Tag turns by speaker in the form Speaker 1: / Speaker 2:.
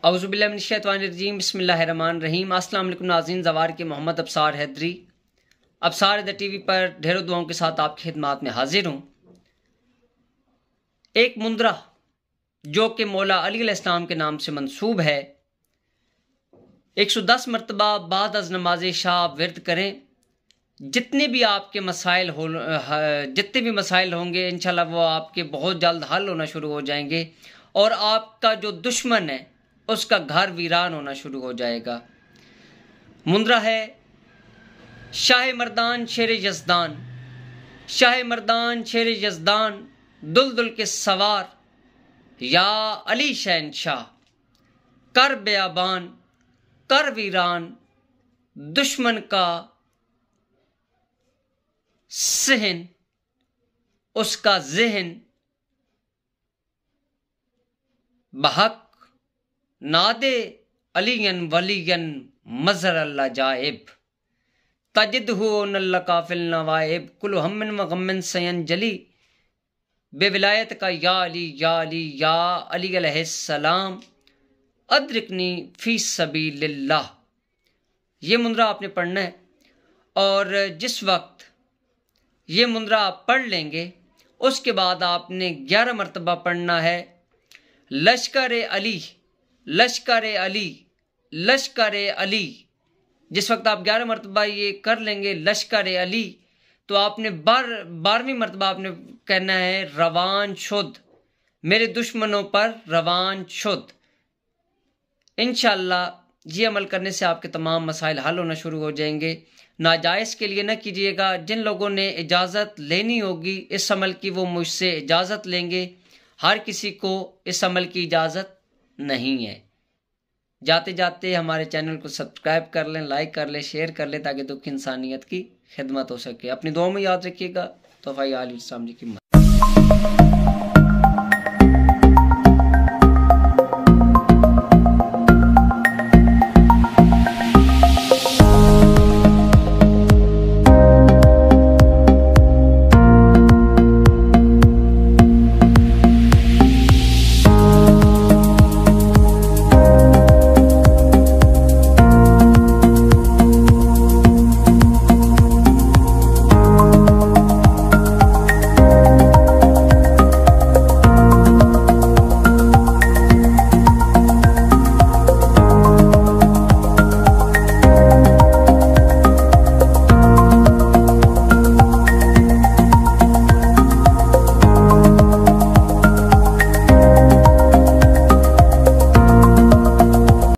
Speaker 1: औज़ुबिल्लाहिमिनश्शैतानिर्रजीम बिस्मिल्लाहिर्रहमानिर्रहीम। अस्सलाम वालेकुम नाज़रीन, ज़वार के मोहम्मद अब्सार हैदरी अब्सार द टीवी पर ढेरों दुआओं के साथ आपकी खिदमत में हाजिर हूँ। एक मुंदरा जो कि मौला अली अलैहिस्सलाम के नाम से मंसूब है, 110 मरतबा बाद अज़ नमाज शाह विर्द करें। जितने भी आपके मसाइल होंगे इंशाल्लाह वो आपके बहुत जल्द हल होना शुरू हो जाएंगे और आपका जो दुश्मन है उसका घर वीरान होना शुरू हो जाएगा। मुंदरा है शाह मर्दान शेर यज़दान, शाह मर्दान शेर यज़दान, दुलदुल के सवार या अली शहनशाह, कर बेयाबान कर वीरान, दुश्मन का सहन उसका ज़हन, बहक नादे अलियन वलियन मज़र अल्लाह जाइब, तजिदहु नल्लका फिल नवाइब, कुल हम्मिन व गम्मिन सयन जली बेविलायत का या अली अलैहिस्सलाम, अदरिकनी फी सबीलिल्लाह। ये मुंदरा आपने पढ़ना है और जिस वक्त ये मुंदरा आप पढ़ लेंगे उसके बाद आपने 11 मरतबा पढ़ना है लश्कर अली लश्कर अली लश्कर अली। जिस वक्त आप 11 मरतबा ये कर लेंगे लश्कर अली तो आपने 12वीं मरतबा आपने कहना है रवान शुद्ध, मेरे दुश्मनों पर रवान शुद्ध। इंशाअल्लाह ये अमल करने से आपके तमाम मसाइल हल होना शुरू हो जाएंगे। नाजायज़ के लिए न कीजिएगा। जिन लोगों ने इजाज़त लेनी होगी इस अमल की वो मुझसे इजाज़त लेंगे। हर किसी को इस अमल की इजाज़त नहीं है। जाते जाते हमारे चैनल को सब्सक्राइब कर लें, लाइक कर लें, शेयर कर लें ताकि दुख इंसानियत की खिदमत हो सके। अपनी दुआ में याद रखिएगा। तोफ़ा आल इस्लाम जी की मदद।